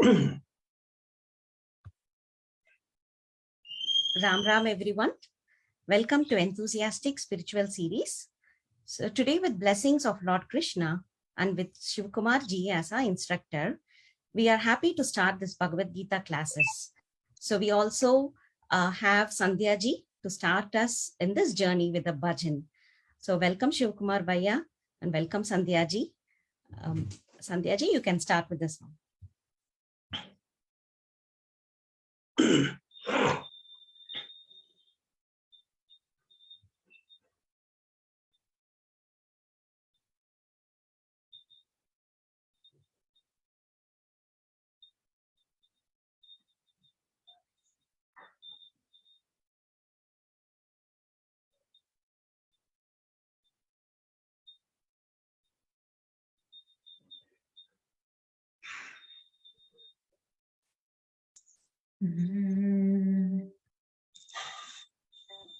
Ram everyone. Welcome to Enthusiastic Spiritual Series. So today, with blessings of Lord Krishna and with Shivkumar ji as our instructor, we are happy to start this Bhagavad Gita classes. So we also have Sandhya ji to start us in this journey with a bhajan. So welcome Shivkumar Bhaiya and welcome Sandhya ji. Sandhya ji, you can start with this one.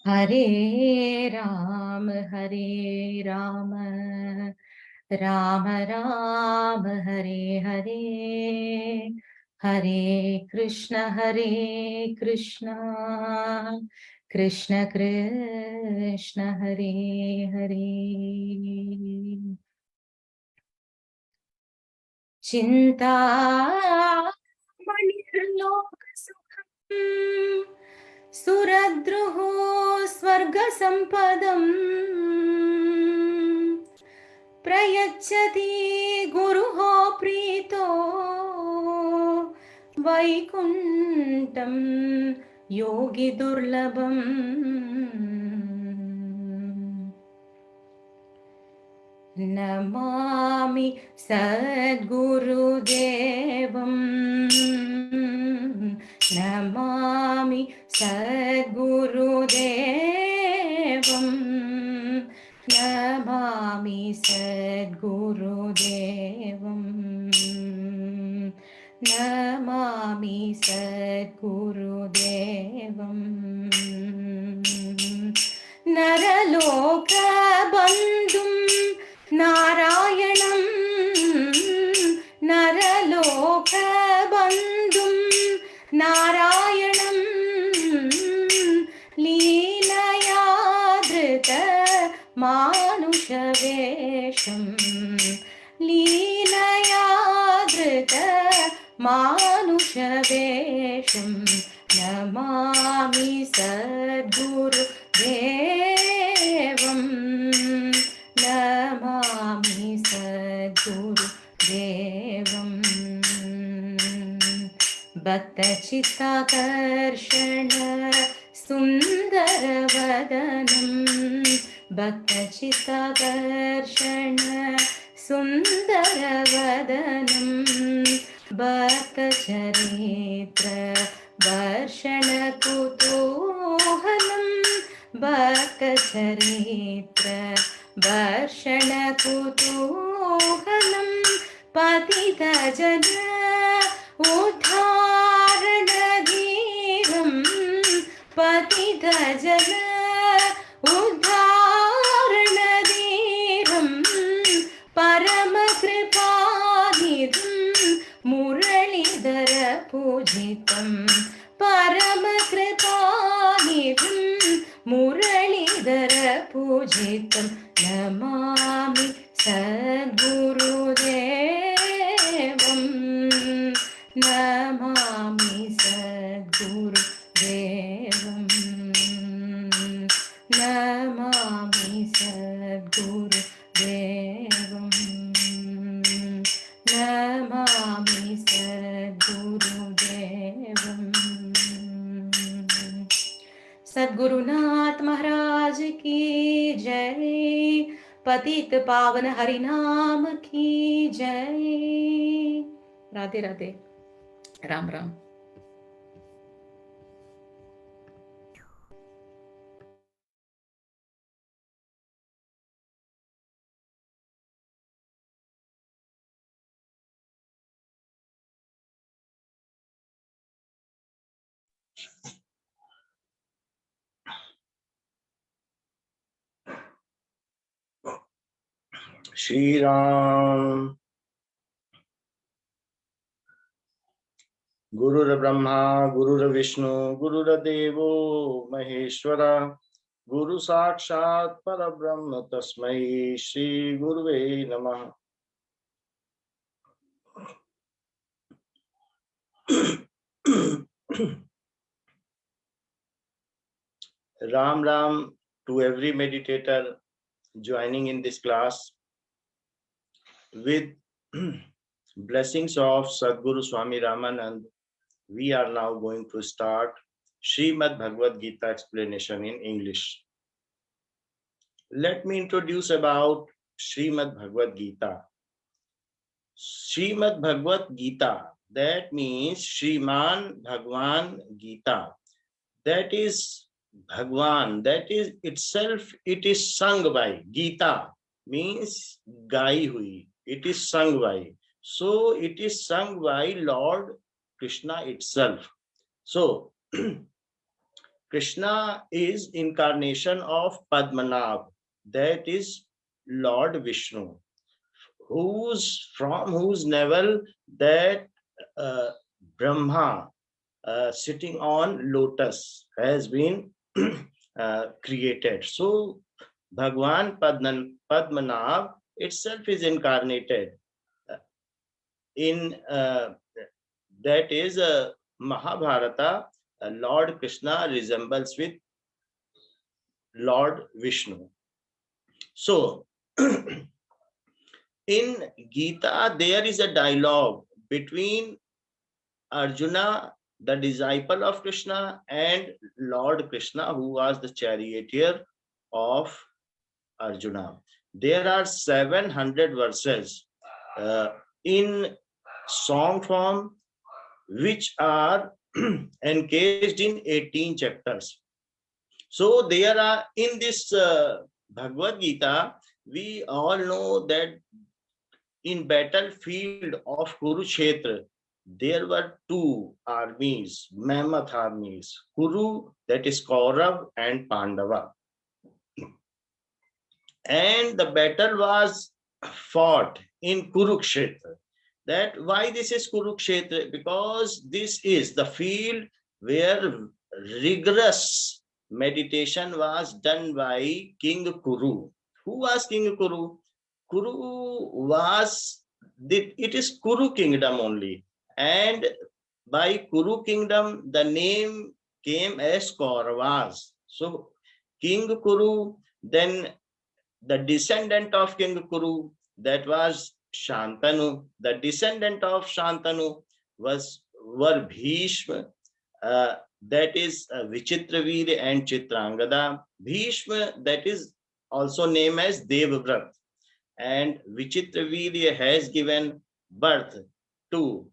Hare Ram, Ram Ram, Hare Hare, Hare Krishna, Krishna Krishna, Hare Hare. Chinta manirlok sukham Suradruho Swarga Sampadam Prayachati Guruho Prito Vaikuntam Yogi Durlabam Namami Sadguru Devam Namami Sadguru Devam Namami Sadguru Devam Namami Sadguru Devam Naraloka Bandhum Narayanam Naraloka Bandhum Narayanam Leelayadrita Manushavesham Leelayadrita Manushavesham Namami Sadguru Devam Namami Sadguru Devam Bhakta Chittakarshana Sundara Vadanam Bhakta Chittakarshana Sundara Vadanam Bhakta Charitra Varshana Kutuhalam Bhakta Charitra Varshana Kutuhalam Patita Jana Udharanadhiram Patita Jana Udharanadhiram Paramagripanidham Muralidhara Pujitam Paramagripanidham Muralidhara Pujitam Namami Sadguru Devam Namami Sadguru Devam Namami Sadguru Devam Namami Sadguru Devam Sadgurunath Maharaj ki jai पतित पावन हरिनाम की जय Radhe Radhe Ram Ram Shri Ram Gurur Brahma, Gurur Vishnu, Gurur Devo Maheshwara, Guru Sakshat Parabrahma Tasmai Shri Guruve Namah. Ram Ram to every meditator joining in this class with blessings of Sadguru Swami Ramanand. We are now going to start Shrimad Bhagwat Geeta explanation in English. Let me introduce about Shrimad Bhagwat Geeta. Shrimad Bhagwat Geeta, that means Shriman Bhagwan Geeta. That is Bhagwan, that is itself, it is sung by. Geeta means gai hui, it is sung by. So it is sung by Lord Krishna itself. So Krishna is incarnation of Padmanabh, that is Lord Vishnu, from whose navel that Brahma sitting on lotus has been created. So Bhagwan Padmanabh itself is incarnated in that is Mahabharata. Lord Krishna resembles with Lord Vishnu. So in Gita there is a dialogue between Arjuna, the disciple of Krishna, and Lord Krishna, who was the charioteer of Arjuna. There are 700 verses in song form, which are encased in 18 chapters. So there are in this Bhagavad Gita, we all know that in battlefield of Kurukshetra, there were two armies, mammoth armies, Kuru, that is Kaurav, and Pandava. And the battle was fought in Kurukshetra. That why this is Kurukshetra? Because this is the field where rigorous meditation was done by King Kuru. Who was King Kuru? Kuru was, it is Kuru kingdom only. And by Kuru kingdom, the name came as Kauravas. So King Kuru, then the descendant of King Kuru, that was Shantanu. The descendant of Shantanu were Bhishma, that is Vichitraveer and Chitrangada. Bhishma, that is also named as Devvrat, and Vichitraveer has given birth to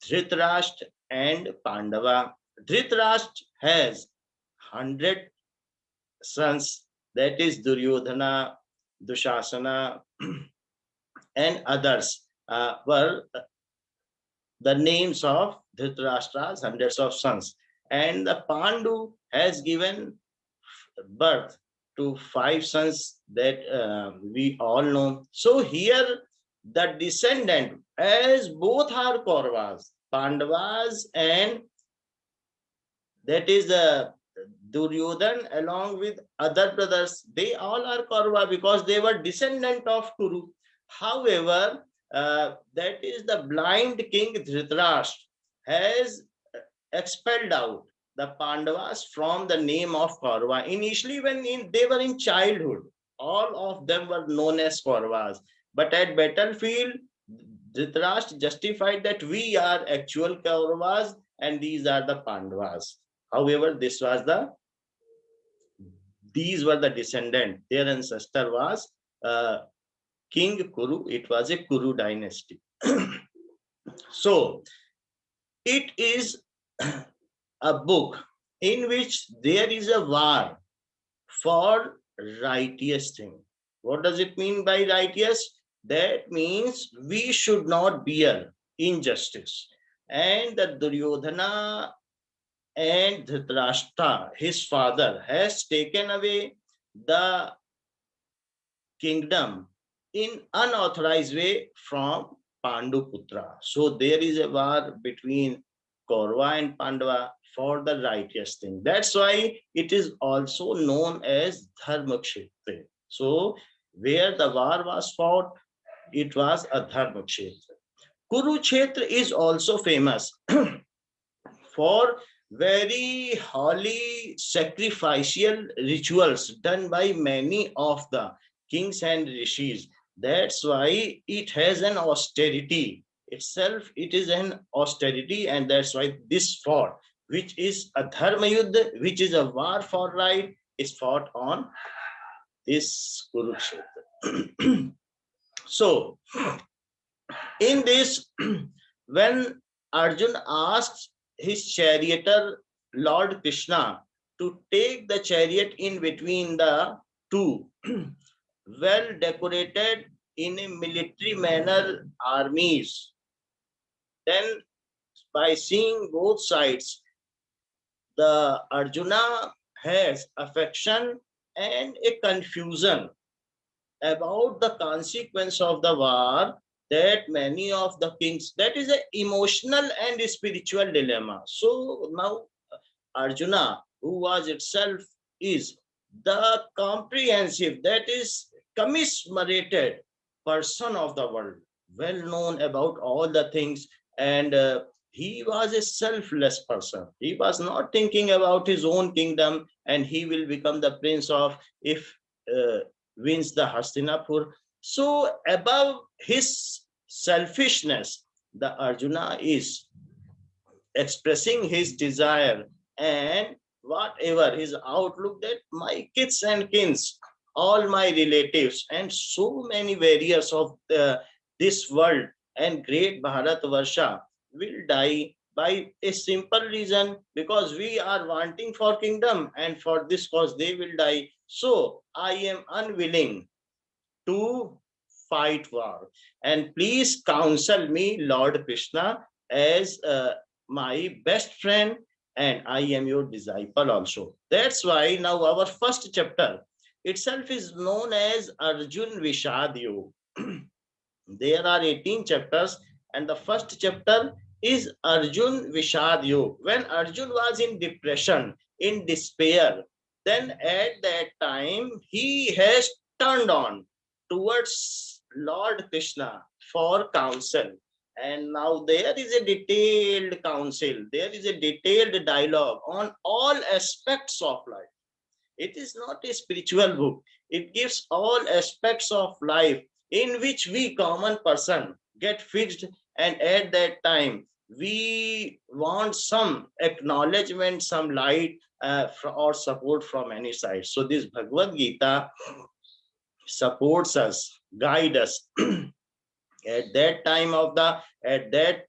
Dhritarashtra and Pandava. Dhritarashtra has 100 sons, that is Duryodhana, Dushasana, and others were the names of Dhritarashtra's hundreds of sons. And the Pandu has given birth to 5 sons that we all know. So here the descendant, as both are Kauravas, Pandavas, and that is Duryodhan along with other brothers, they all are Kaurava because they were descendant of Kuru. However, that is the blind king Dhritarashtra has expelled out the Pandavas from the name of Kaurava. Initially, when they were in childhood, all of them were known as Kauravas. But at battlefield, Dhritarashtra justified that we are actual Kauravas and these are the Pandavas. However, these were the descendant. Their ancestor was King Kuru. It was a Kuru dynasty. So it is a book in which there is a war for righteous thing. What does it mean by righteous? That means we should not bear injustice. And the Duryodhana and Dhritarashtra, his father, has taken away the kingdom in unauthorized way from Panduputra. So there is a war between Kaurava and Pandava for the righteous thing. That's why it is also known as Dharma Kshetra. So where the war was fought, it was a Dharma Kshetra. Kurukshetra is also famous for very holy sacrificial rituals done by many of the kings and rishis. That's why it has an austerity itself. It is an austerity, and that's why this fought, which is a dharma yuddha, which is a war for right, is fought on this Kurukshetra. So, in this, when Arjun asks his charioteer, Lord Krishna, to take the chariot in between the two well decorated in a military manner armies, then by seeing both sides, the Arjuna has affection and a confusion about the consequence of the war, that many of the kings, that is an emotional and spiritual dilemma. So now Arjuna, who was itself is the comprehensive, that is commiserated person of the world, well known about all the things, and he was a selfless person. He was not thinking about his own kingdom and he will become the prince of, if uh, wins the Hastinapur. So above his selfishness, the Arjuna is expressing his desire and whatever his outlook, that my kids and kins, all my relatives, and so many warriors of this world and great Bharat Varsha will die by a simple reason, because we are wanting for kingdom, and for this cause they will die. So I am unwilling to fight war. And please counsel me, Lord Krishna, as my best friend, and I am your disciple also. That's why now our first chapter itself is known as Arjun Vishad Yog. There are 18 chapters, and the first chapter is Arjun Vishad Yog. When Arjun was in depression, in despair, then at that time he has turned on towards Lord Krishna for counsel. And now there is a detailed counsel, there is a detailed dialogue on all aspects of life. It is not a spiritual book. It gives all aspects of life in which we common person get fixed, and at that time we want some acknowledgement, some light or support from any side. So this Bhagavad Gita supports us, guide us at that time of the, at that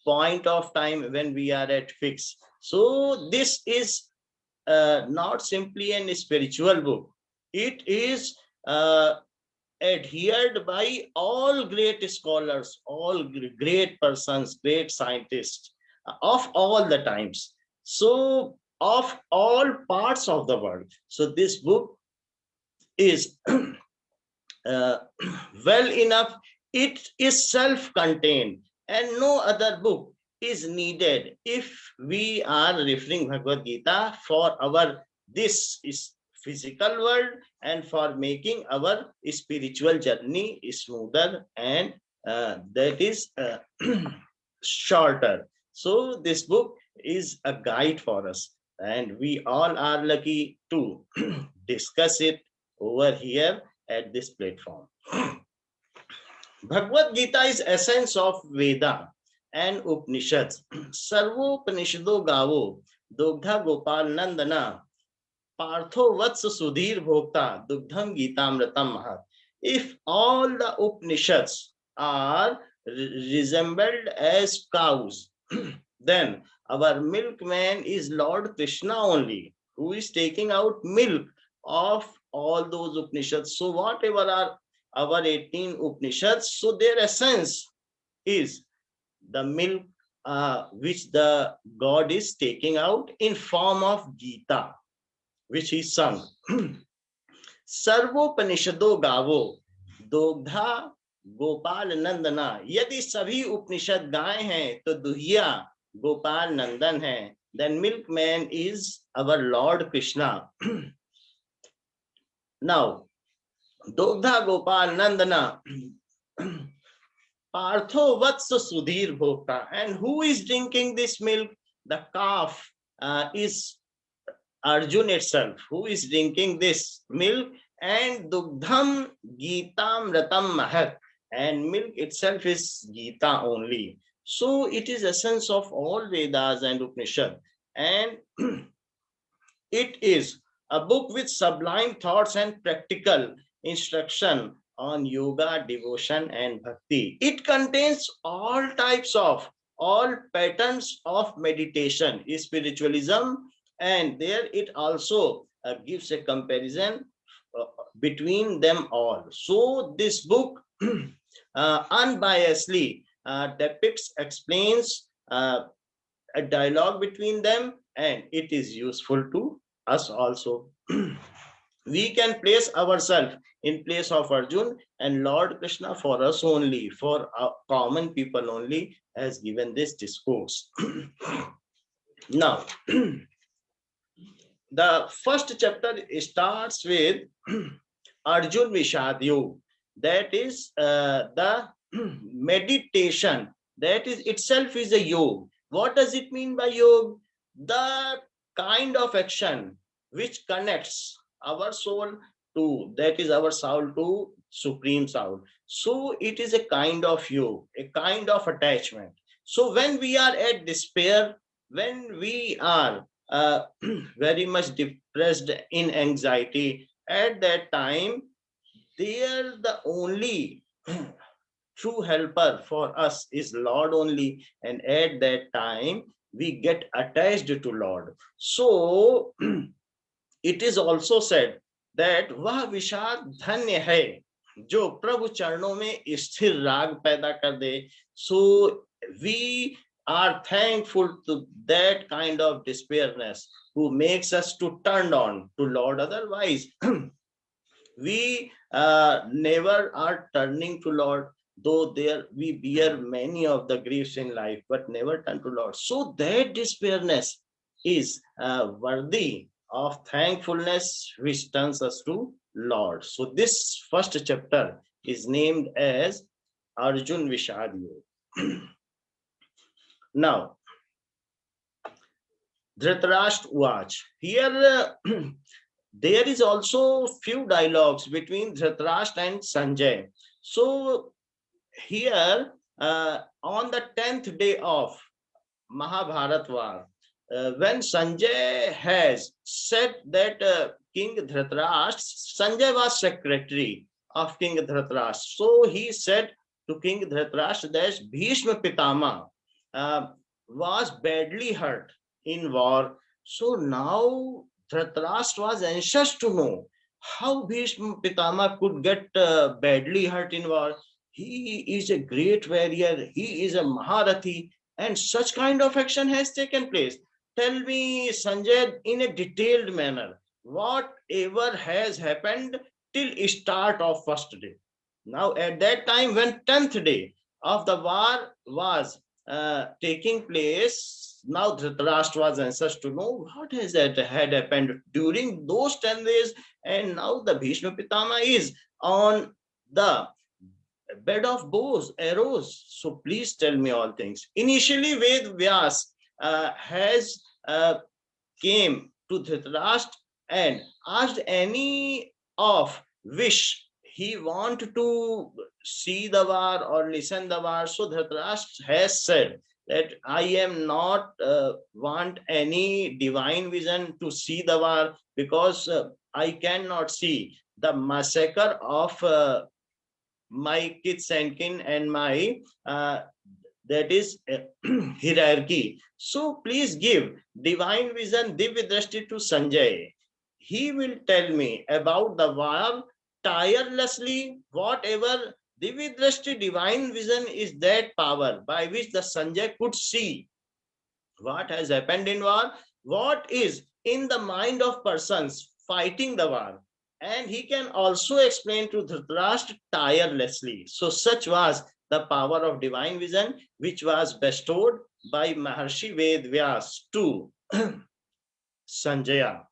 point of time when we are at fix. So this is not simply a spiritual book. It is adhered by all great scholars, all great persons, great scientists of all the times. So of all parts of the world. So this book is well enough. It is self-contained, and no other book is needed if we are referring Bhagavad Gita for our this is physical world and for making our spiritual journey smoother and that is shorter. So this book is a guide for us, and we all are lucky to discuss it over here at this platform. Bhagavad Gita is essence of Veda and Upanishads. Sarvopanishado gavo, Dogdha Gopal Nandana, Partho Vats Sudhir Bhokta, Dugdham Gitamratam Mahat. If all the Upanishads are resembled as cows, then our milkman is Lord Krishna only, who is taking out milk of all those Upanishads. So whatever are our 18 Upanishads, so their essence is the milk which the God is taking out in form of Gita, which he sung. सर्वोपनिषदो गावो दोग्धा गोपाल नंदना. यदि सभी उपनिषद गाय हैं तो दुहिया Gopal Nandan hai, then milkman is our Lord Krishna. Now, Dogdha Gopal Nandana, Partho Vatsa Sudhir Bhokta. And who is drinking this milk? The calf is Arjun itself, who is drinking this milk, and Dugdham Geetam Ratam Mahat, and milk itself is Gita only. So it is essence of all Vedas and Upanishad, and it is a book with sublime thoughts and practical instruction on yoga, devotion, and bhakti. It contains all types of, all patterns of meditation, spiritualism, and there it also gives a comparison between them all. So this book unbiasedly depicts, explains a dialogue between them, and it is useful to us also. We can place ourselves in place of Arjun, and Lord Krishna for us only, for common people only, has given this discourse. Now, the first chapter starts with Arjun Vishad Yoga. That is the meditation. That is itself is a yoga. What does it mean by yoga? The kind of action which connects our soul to, that is our soul to Supreme Soul. So it is a kind of yoga, a kind of attachment. So when we are at despair, when we are very much depressed in anxiety, at that time, there the only true helper for us is Lord only, and at that time we get attached to Lord. So it is also said that वह विषाद धन्य है जो प्रभु चरणों में स्थिर राग पैदा कर दे. So we are thankful to that kind of despairness who makes us to turn on to Lord. Otherwise we never are turning to Lord, though there we bear many of the griefs in life, but never turn to Lord. So that despairness is worthy of thankfulness, which turns us to Lord. So this first chapter is named as Arjun Vishad Yoga. Now, Dhritarashtra Uach. Here there is also few dialogues between Dhritarashtra and Sanjay. So here on the 10th day of Mahabharat war, when Sanjay has said that King Dhritarashtra, Sanjay was secretary of King Dhritarashtra. So he said to King Dhritarashtra that Bhishma Pitama was badly hurt in war. So now Dhritarashtra was anxious to know how Bhishma Pitama could get badly hurt in war. He is a great warrior, he is a Maharathi, and such kind of action has taken place. Tell me, Sanjay, in a detailed manner, whatever has happened till start of first day. Now, at that time, when 10th day of the war was taking place, now Dhritarashtra was anxious to know what has that had happened during those 10 days, and now the Bhishma Pitama is on the bed of bows, arrows. So please tell me all things. Initially, Ved Vyas has came to Dhritarashtra and asked any of wish he want to see the war or listen the war. So Dhritarashtra has said that I am not want any divine vision to see the war, because I cannot see the massacre of my kids and kin and my that is hierarchy. So please give divine vision, Divya Drashti to Sanjay. He will tell me about the war tirelessly. Whatever Divya Drashti, divine vision, is that power by which the Sanjay could see what has happened in war, what is in the mind of persons fighting the war, and he can also explain to Dhritarashtra tirelessly. So such was the power of divine vision which was bestowed by Maharshi Vedvyas to Sanjaya,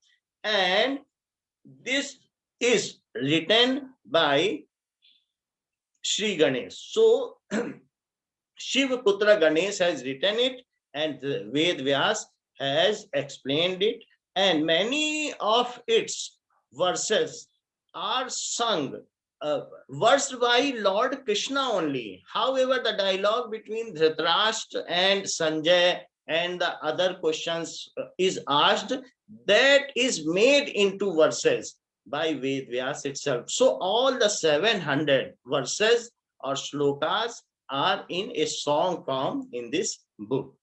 and this is written by Sri Ganesh. So Shiva Putra Ganesh has written it, and Ved Vyas has explained it, and many of its verses are sung, versed by Lord Krishna only. However, the dialogue between Dhritarashtra and Sanjay and the other questions is asked, that is made into verses by Ved Vyas itself. So all the 700 verses or shlokas are in a song form in this book.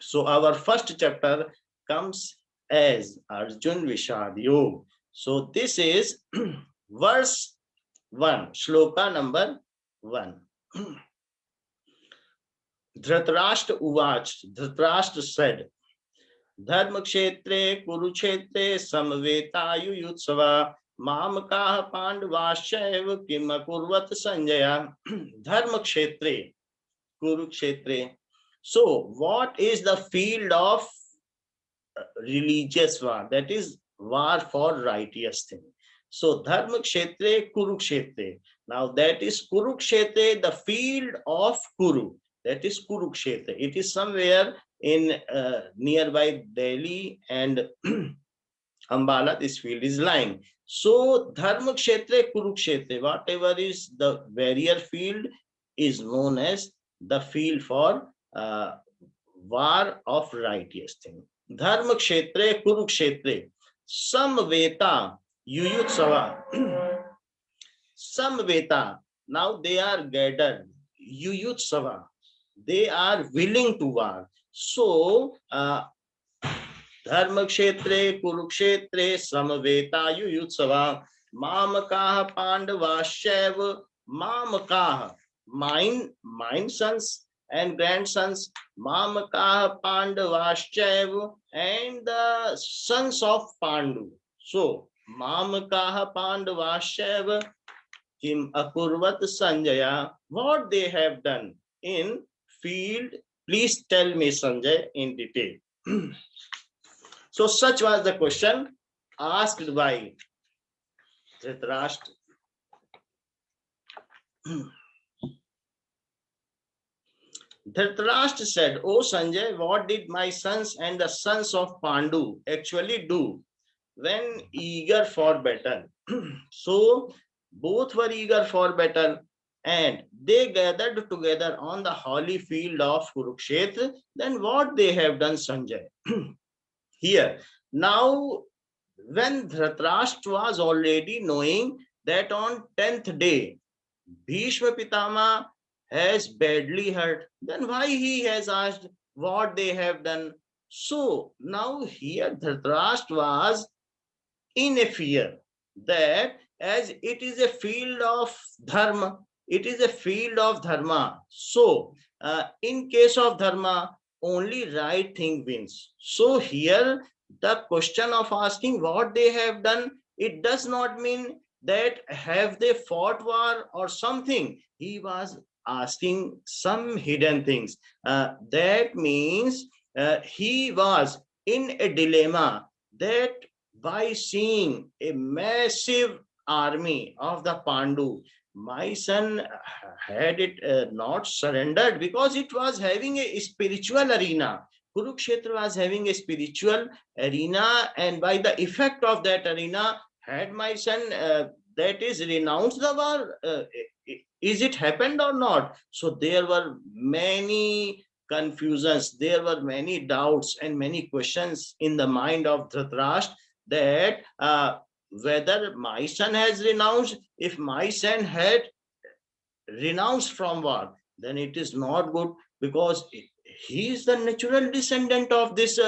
So our first chapter comes as Arjun Vishad Yog. So this is verse 1, shloka number 1. Dhritarashtra Uvach, Dhritarashtra said, Dharma Kshetre Kurukshetre Samvetayuyutsava Mamakaha Pandavashaiva Kim Akurvat Sanjaya. Dharma Kshetre Kurukshetre. So, what is the field of religious war? That is war for righteous thing. So, Dharma Kshetre Kurukshetre. Now, that is Kurukshetre, the field of Kuru. That is Kurukshetra. It is somewhere in nearby Delhi and Ambala. This field is lying. So, Dharma Kshetra Kurukshetra, whatever is the warrior field, is known as the field for war of righteous thing. Dharma Kshetre Kurukshetre Samveta Yuyutsava. Samveta. Now they are gathered. Yuyutsava. They are willing to war. So, Dharma Kshetre Kurukshetre Samveta Yuyutsava Mamakaha Pandavashev Mamakaha. Mine sons and grandsons, Mamakaha Pandavashev, and the sons of Pandu. So, Mamakaha Pandavashev Kim Akurvat Sanjaya. What they have done in field, please tell me, Sanjay, in detail. So such was the question asked by Dhritarashtra. Dhritarashtra said, "Oh Sanjay, what did my sons and the sons of Pandu actually do when eager for battle?" So both were eager for battle, and they gathered together on the holy field of Kurukshetra. Then what they have done, Sanjay? Here, now, when Dhritarashtra was already knowing that on 10th day, Bhishma Pitama has badly hurt, then why he has asked what they have done? So now here Dhritarashtra was in a fear that as it is a field of dharma, it is a field of dharma. So in case of dharma, only right thing wins. So here the question of asking what they have done, it does not mean that have they fought war or something. He was asking some hidden things. That means he was in a dilemma that by seeing a massive army of the Pandu, my son had it not surrendered because it was having a spiritual arena. Kurukshetra was having a spiritual arena, and by the effect of that arena, had my son that is renounced the war, is it happened or not? So there were many confusions, there were many doubts and many questions in the mind of Dhritarashtra that whether my son has renounced. If my son had renounced from war, then it is not good, because he is the natural descendant of this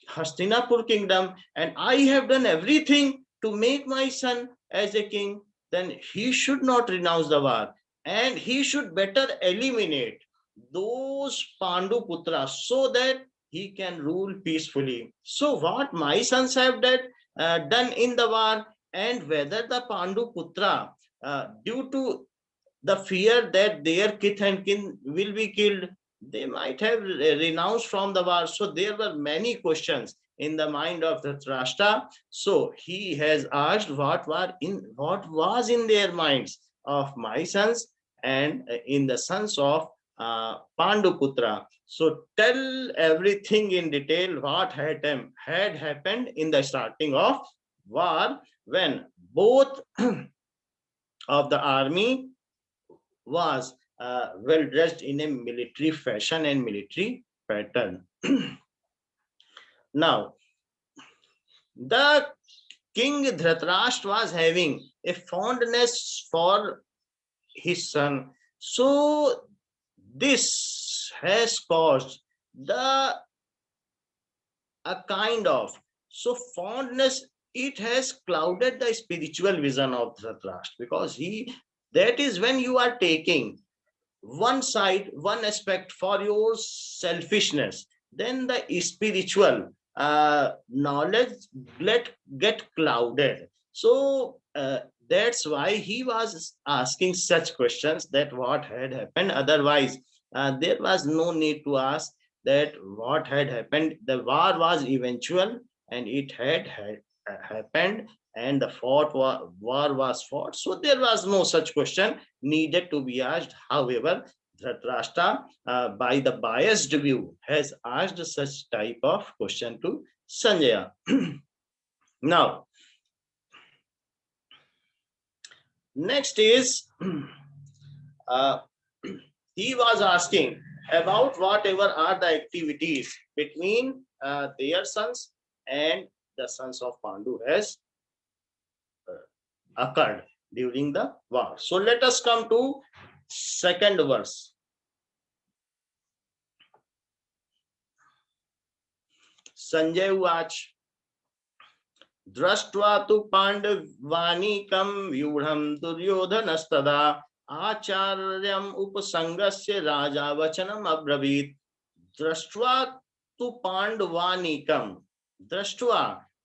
Hastinapur kingdom, and I have done everything to make my son as a king. Then he should not renounce the war, and he should better eliminate those Pandu Putras so that he can rule peacefully. So what my sons have done in the war, and whether the Pandu Putra, due to the fear that their kith and kin will be killed, they might have renounced from the war. So there were many questions in the mind of Dhritarashtra. So he has asked what was in their minds of my sons and in the sons of Panduputra. So tell everything in detail what had happened in the starting of war, when both of the army was well dressed in a military fashion and military pattern. Now, the king Dhritarashtra was having a fondness for his son. So this has caused the a kind of so fondness. It has clouded the spiritual vision of Dhritarashtra, because that is when you are taking one side, one aspect for your selfishness, then the spiritual knowledge get clouded. So that's why he was asking such questions, that what had happened. Otherwise there was no need to ask that what had happened. The war was eventual, and it had happened, and the war was fought. So there was no such question needed to be asked. However, Dhritarashtra, by the biased view, has asked such type of question to Sanjaya. Now, next is he was asking about whatever are the activities between their sons and the sons of Pandu has occurred during the war. So let us come to second verse. Sanjay Uach, दृष्ट्वा तु पाण्डवानीकं व्यूढं दुर्योधनस्तदा आचार्यम् उपसंगस्य राजा वचनम् अब्रवीत्. दृष्ट्वा तु पाण्डवानीकं, दृष्ट्वा,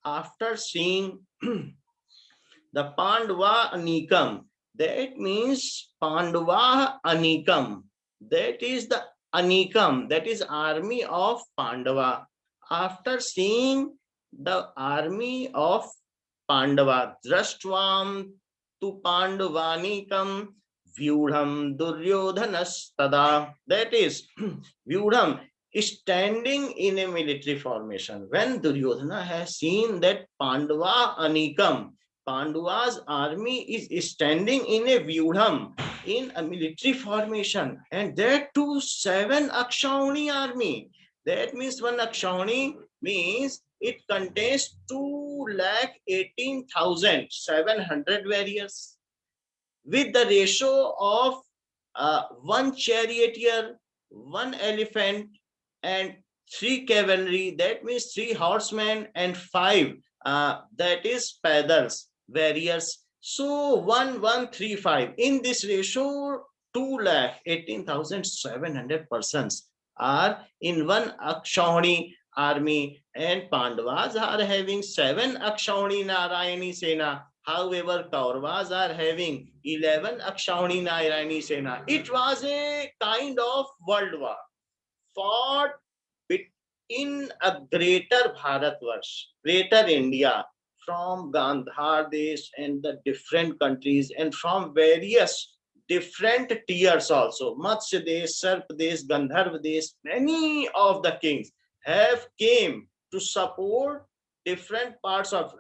after seeing the Pandava Anikam, that means Pandava Anikam, that is the Anikam, that is army of Pandava. After seeing the army of Pandava, Drashtvam tu Pandavanikam Vyudham Duryodhanastada, that is Vyudham is standing in a military formation. When Duryodhana has seen that Pandava Anikam, Pandava's army is standing in a Vyudham, in a military formation, and that too 7 Akshauhini army. That means 1 Akshauhini means it contains 218,700 warriors, with the ratio of 1 charioteer, 1 elephant, and 3 cavalry. That means 3 horsemen and 5 that is pedals, warriors. So 1135. In this ratio, 218,700 persons are in 1 Akshauhini army, and Pandavas are having 7 Akshauhini Narayani Sena. However, Kauravas are having 11 Akshauhini Narayani Sena. It was a kind of world war fought in a greater Bharatvarsh, greater India, from Gandhar Desh and the different countries, and from various different tiers also. Matsya Desh, Sarp Desh, Gandharva Desh, many of the kings have came to support different parts of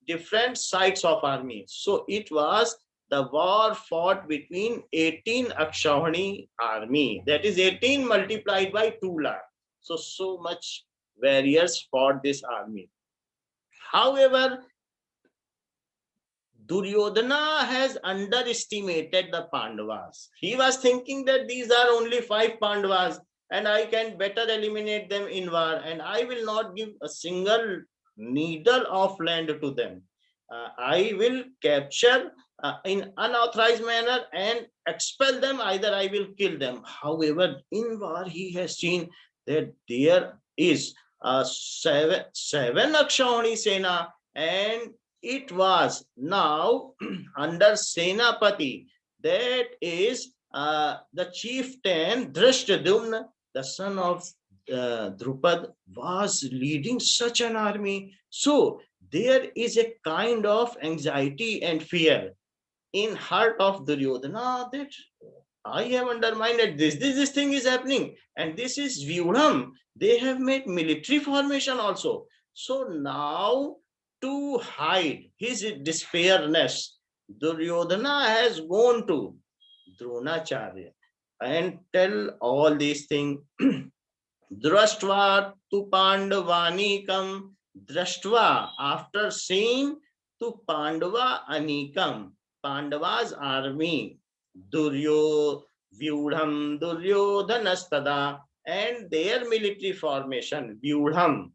different sides of army. So it was the war fought between 18 Akshauhini army. That is 18 multiplied by 2 lakh. So much warriors fought this army. However, Duryodhana has underestimated the Pandavas. He was thinking that these are only 5 Pandavas and I can better eliminate them in war, and I will not give a single needle of land to them. I will capture in unauthorized manner and expel them, either I will kill them. However, in war he has seen that there is 7 Akshauhini Sena, and it was now under Senapati, that is the chieftain Drishtadumna. the son of Drupad, was leading such an army. So there is a kind of anxiety and fear in heart of Duryodhana that I have undermined this thing is happening, and this is Vyuham. They have made military formation also. So now, to hide his despairness, Duryodhana has gone to Dronacharya and tell all these things. Drashtva tu Pandavanikam. Drashtva, after seeing to Pandava Anikam, Pandava's army, Duryo Vyudham Duryodhanastada, and their military formation, Vyudham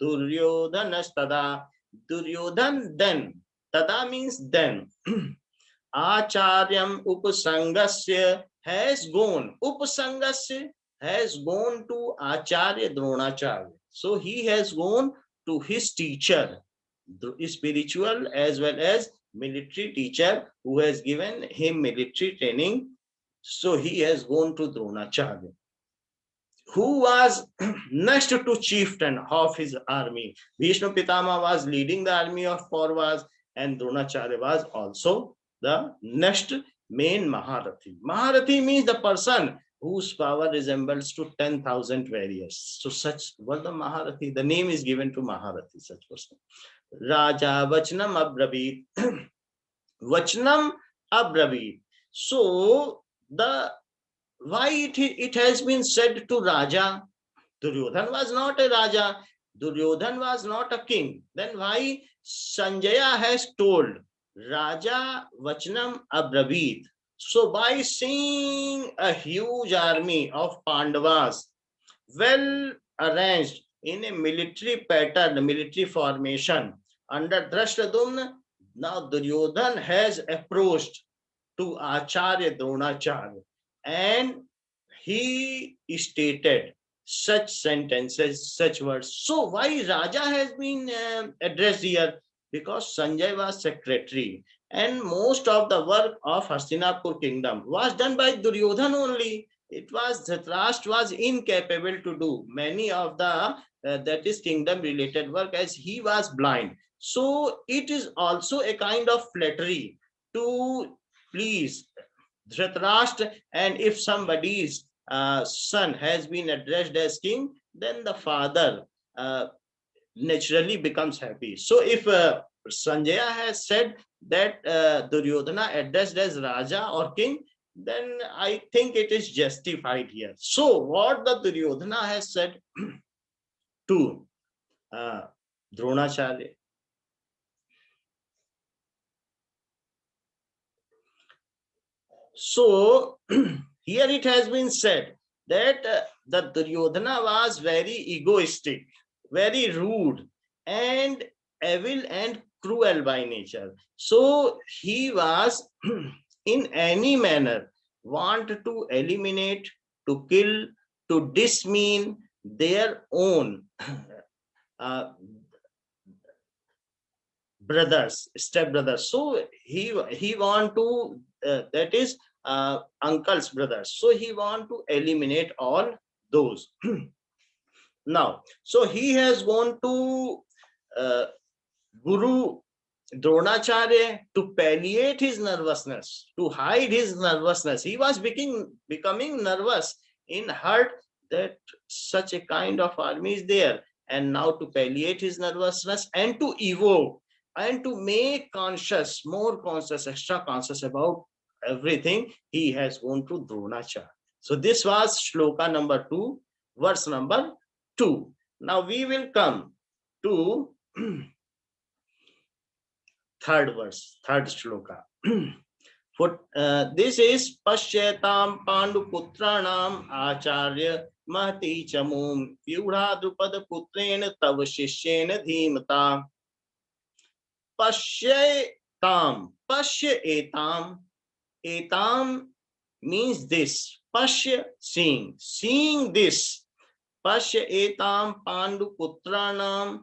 Duryodhanastada, Duryodhan then, Tada means then. Acharyam Upasangasya has gone. Upasangasya has gone to Acharya Dronacharya. So he has gone to his teacher, the spiritual as well as military teacher who has given him military training. So he has gone to Dronacharya, who was next to chieftain of his army. Bhishma Pitama was leading the army of Kauravas, and Dronacharya was also the next main Maharathi. Maharathi means the person whose power resembles to 10,000 warriors. So such was the Maharathi. The name is given to Maharathi, such person. Raja Vachnam Abravit. Vachnam Abravit. So the why it has been said to Raja? Duryodhan was not a Raja. Duryodhan was not a king. Then why Sanjaya has told Raja Vachnam Abravit? So by seeing a huge army of Pandavas, well arranged in a military pattern, military formation, under Drashtadumna, now Duryodhan has approached to Acharya Dronacharya, and he stated such sentences, such words. So why Raja has been addressed here? Because Sanjay was secretary, and most of the work of Hastinapur kingdom was done by Duryodhan only. It was Dhritarashtra was incapable to do many of the that is kingdom related work, as he was blind. So it is also a kind of flattery to please Dhritarashtra, and if somebody's son has been addressed as king, then the father naturally becomes happy. So if Sanjaya has said that Duryodhana addressed as Raja or king, then I think it is justified here. So what the Duryodhana has said to Dronacharya. So here it has been said that the Duryodhana was very egoistic, very rude, and evil and cruel by nature. So he was in any manner want to eliminate, to kill, to dismean their own brothers, stepbrothers. So he want to that is uncle's brothers. So he want to eliminate all those. Now, so he has gone to Guru Dronacharya to palliate his nervousness, to hide his nervousness. He was becoming nervous in heart that such a kind of army is there. And now to palliate his nervousness and to evoke and to make conscious, more conscious, extra conscious about everything, he has gone to Dronacharya. So this was shloka number 2, verse number 2. Now we will come to third verse, third shloka. This is Pashyatam Pandu Putranam Acharya Mahati Chamum Vyudha Drupad Putrena Tav Shishyena Dhimata. Pashyatam, Pashya etam. Etam means this. Pashya, seeing this. Pashya etam Pandu Putranam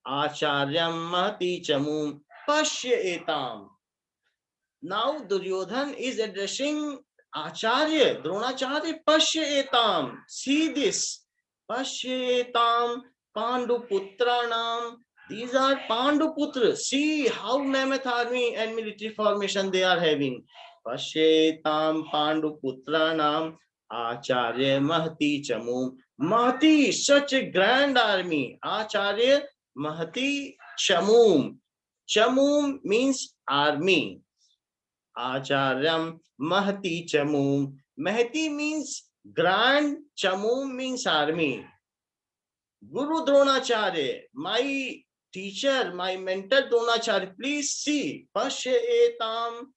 Acharyam Mahati Chamum. Pashya etam. Now Duryodhan is addressing Acharya, Dronacharya, Pashya etam, see this, Pashya etam, Pandu Putranam, these are Pandu Putra, see how mammoth army and military formation they are having. Pashya etam, Pandu Putranam, Acharya Mahati Chamu, Mahati, such a grand army, Acharya Mahati Chamum, Chamum means army. Acharyam Mahati Chamum. Mahati means grand, Chamum means army. Guru Dronacharya, my teacher, my mentor Dronacharya, please see. Pashetam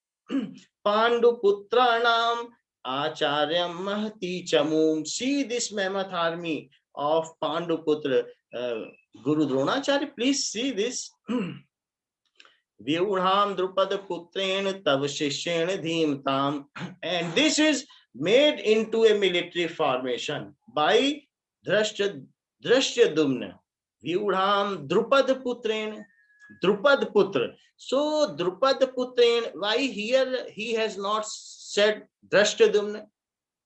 Pandu Putranam Acharyam Mahati Chamum. See this mammoth army of Pandu Putra. Guru Dronacharya, please see this. Vyurham Drupada Putren Tav Shishyen Dhimtam. And this is made into a military formation by Drashtyadumna. Vyurham Drupad Putren, Drupad Putra. So Drupad Putren, why here he has not said Drashtyadumna?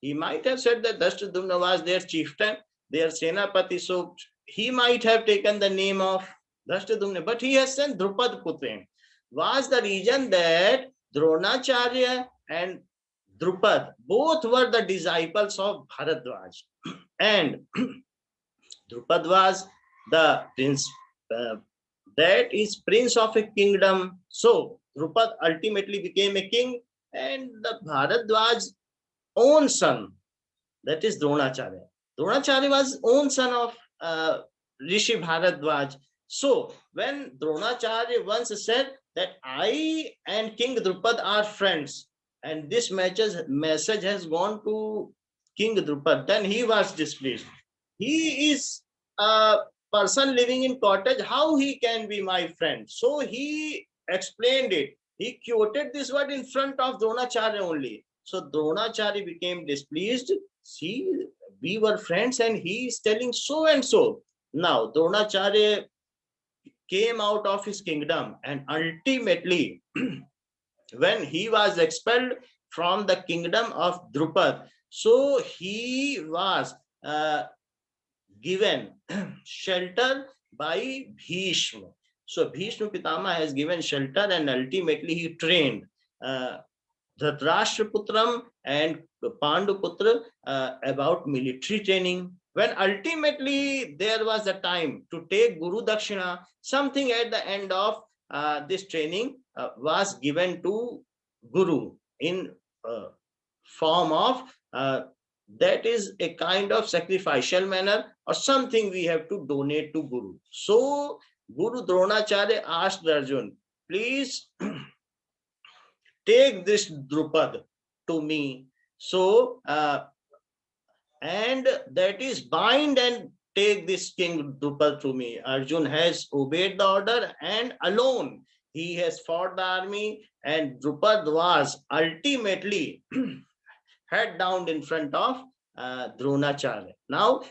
He might have said that Drashtyadumna was their chieftain, their Senapati. So he might have taken the name of Drashtyadumna, but he has said Drupad Putren. Was the reason that Dronacharya and Drupad both were the disciples of Bharadwaj, and Drupad was the prince, that is prince of a kingdom. So Drupad ultimately became a king, and the Bharadwaj's own son, that is Dronacharya. Dronacharya was own son of Rishi Bharadwaj. So when Dronacharya once said that I and King Drupad are friends, and this message has gone to King Drupad, then he was displeased. He is a person living in cottage, how he can be my friend? So he explained it. He quoted this word in front of Dronacharya only. So Dronacharya became displeased. See, we were friends and he is telling so and so. Now Dronacharya came out of his kingdom, and ultimately when he was expelled from the kingdom of Drupad, so he was given shelter by Bhishma. So Bhishma Pitama has given shelter, and ultimately he trained Dhritarashtraputram and Panduputra about military training. When ultimately there was a time to take Guru Dakshina, something at the end of this training was given to Guru in form of that is a kind of sacrificial manner or something we have to donate to Guru. So Guru Dronacharya asked Arjun, please take this Drupad to me. So and that is bind and take this King Drupad to me. Arjun has obeyed the order, and alone he has fought the army, and Drupad was ultimately head down in front of Dronacharya. Now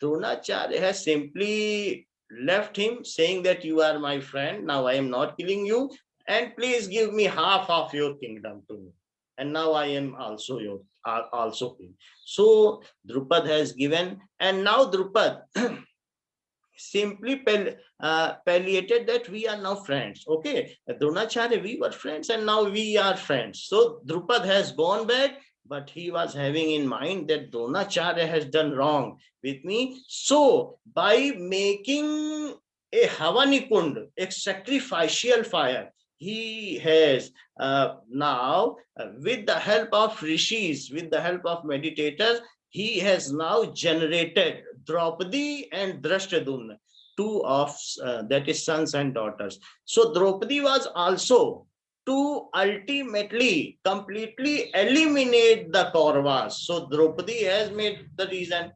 Dronacharya has simply left him, saying that you are my friend, now I am not killing you, and please give me half of your kingdom to me, and now I am also your also king. So Drupad has given, and now Drupad simply palliated that we are now friends. Okay, Dronacharya, we were friends and now we are friends. So Drupad has gone back, but he was having in mind that Dronacharya has done wrong with me. So by making a Havanikund, a sacrificial fire, he has now, with the help of rishis, with the help of meditators, he has now generated Draupadi and Drashtyadumna, two of that is sons and daughters. So Draupadi was also to ultimately completely eliminate the Kauravas. So Draupadi has made the reason.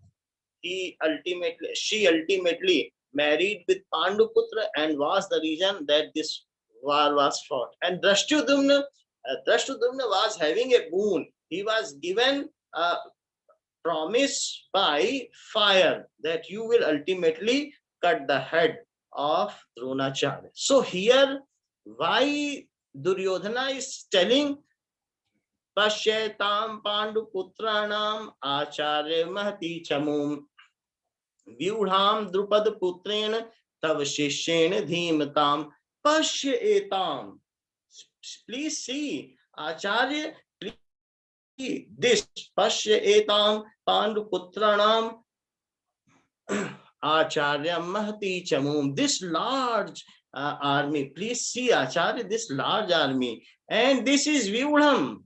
She ultimately married with Panduputra and was the reason that this war was fought. And Drashtyadumna was having a boon. He was given a promise by fire that you will ultimately cut the head of Dronacharya. So here, why Duryodhana is telling Pashyetam Panduputranam Acharya Mahati Chamum Vyudham Drupad Putrena Tav Shishen Dhimatam Pashyetam. Please see, Acharya, please see this Pashyetam Panduputranam Acharya Mahati Chamum. This large army, please see, Acharya, this large army, and this is Vyudham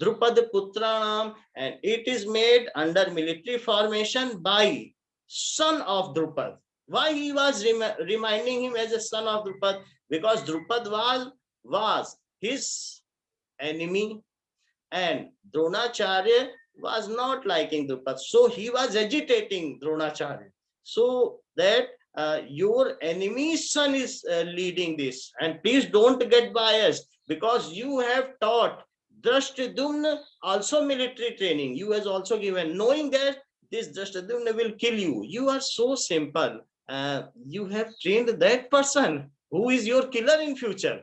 Drupad Putranam, and it is made under military formation by son of Drupad. Why he was reminding him as a son of Drupad? Because Drupad was his enemy, and Dronacharya was not liking Drupad. So he was agitating Dronacharya. So that your enemy's son is leading this. And please don't get biased, because you have taught Drashtadumna also military training. You has also given, knowing that this Drashtadumna will kill you. You are so simple. You have trained that person who is your killer in future.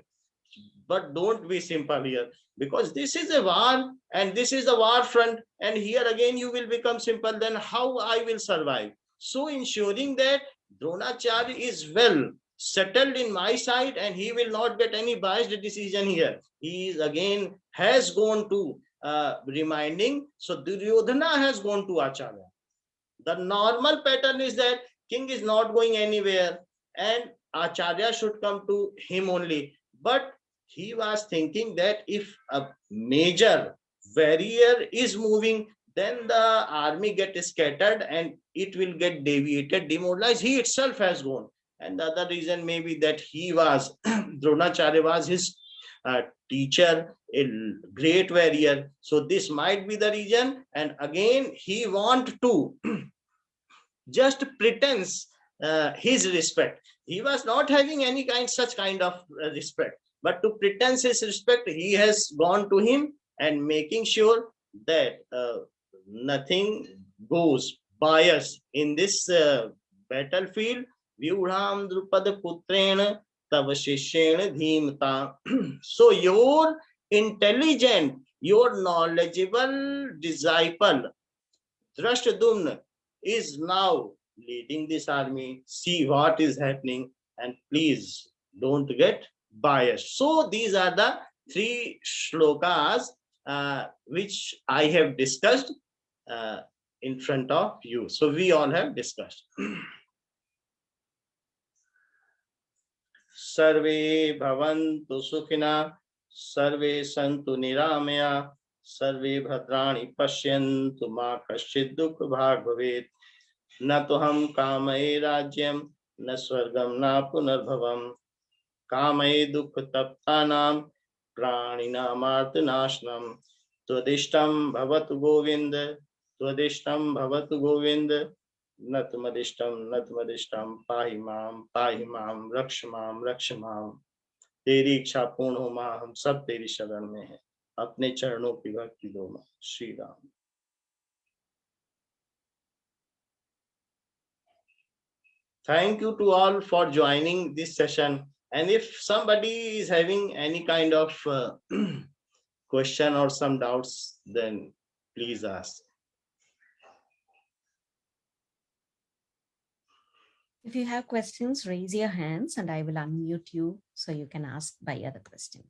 But don't be simple here, because this is a war and this is the war front, and here again you will become simple. Then how I will survive? So ensuring that Dronacharya is well settled in my side and he will not get any biased decision here. He is again has gone to reminding. So Duryodhana has gone to Acharya. The normal pattern is that king is not going anywhere and Acharya should come to him only. But he was thinking that if a major warrior is moving, then the army gets scattered and it will get deviated, demoralized. He itself has gone. And the other reason may be that he was, Dronacharya was his teacher, a great warrior. So this might be the reason. And again, he want to just pretense his respect. He was not having any such kind of respect. But to pretense his respect, he has gone to him and making sure that nothing goes bias in this battlefield. Vyudham Drupad Putrena Tava Shishena Dhimta. So your intelligent, your knowledgeable disciple Drashtadumna is now leading this army. See what is happening, and please don't get biased. So these are the three shlokas which I have discussed in front of you. So we all have discussed. Sarve bhavantu sukhina, sarve santu niramaya, sarve bhadrani pashyantu ma kaschid dukh bhag bhavet. Na toham kamaye rajyam, na swargam na punarbhavam. Kamaye dukh taptanam, प्राणिनाम नाशनम त्वदिष्टं भवतु गोविंद त्वदिष्टं भवतु गोविंद नतमदिष्टं पाहि मां रक्ष मां तेरी इच्छा पूर्ण हो मां हम सब तेरी शरण में हैं अपने चरणों की भक्ति दो मां Shri Ram Thank you to all for joining this session. And if somebody is having any kind of question or some doubts, then please ask. If you have questions, raise your hands and I will unmute you so you can ask by other question.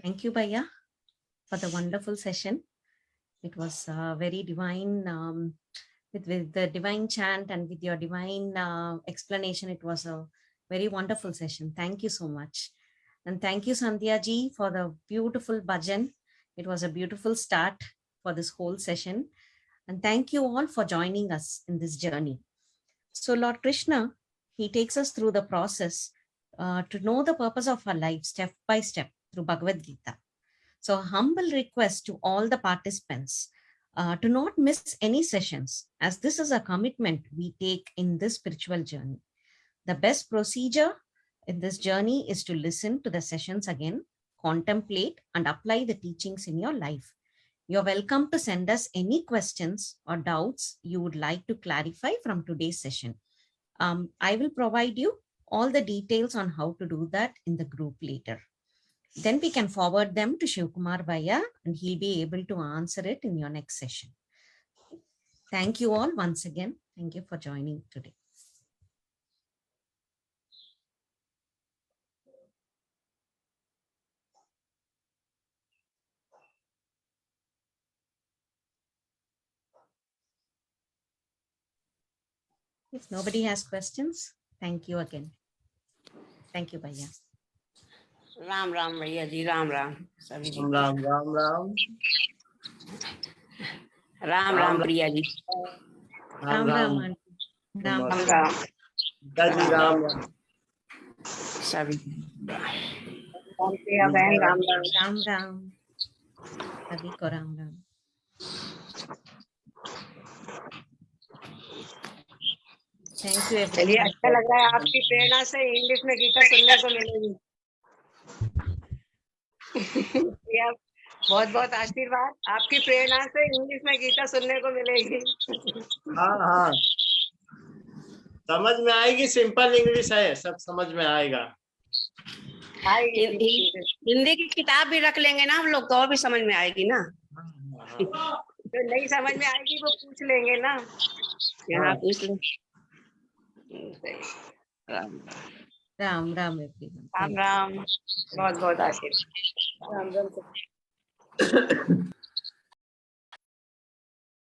Thank you, Bhaiya, for the wonderful session. It was very divine, with the divine chant and with your divine explanation. It was a very wonderful session. Thank you so much. And thank you, Sandhya ji, for the beautiful bhajan. It was a beautiful start for this whole session. And thank you all for joining us in this journey. So Lord Krishna, he takes us through the process to know the purpose of our life step by step through Bhagavad Geeta. So a humble request to all the participants to not miss any sessions, as this is a commitment we take in this spiritual journey. The best procedure in this journey is to listen to the sessions again contemplate, and apply the teachings in your life. You're welcome to send us any questions or doubts you would like to clarify from today's session. I will provide you all the details on how to do that in the group later. Then we can forward them to Shivkumar Bhaiya and he'll be able to answer it in your next session. Thank you all once again. Thank you for joining today. If nobody has questions, thank you again. Thank you, Bhaiya. Ram Ram भैया जी, राम राम सभी जी, Ram Ram Ram. Ram Ram भैया जी, Ram Ram. Aunty. Ram Ram Ram. Ram Daji Ram Ram. सभी राम प्रिया बहन, Ram Ram. Ram Ram. सभी को Ram Ram. Thank you चलिए, everyone. अच्छा लग रहा है, आपकी प्रेरणा से इंग्लिश में गीता सुनने को मिलेगी। भैया, बहुत बहुत आशीर्वाद, आपकी प्रेरणा से इंग्लिश में गीता सुनने को मिलेगी। हाँ हाँ, समझ में आएगी। सिंपल इंग्लिश है, सब समझ में आएगा। हिंदी की किताब भी रख लेंगे ना हम लोग, तो और भी समझ में आएगी ना। तो नहीं समझ में आएगी वो पूछ लेंगे ना, यहाँ पूछ लें। Ram Ram Ram everyone. Ram Thank you. Ram, बहुत बहुत आशीर्वाद। राम राम।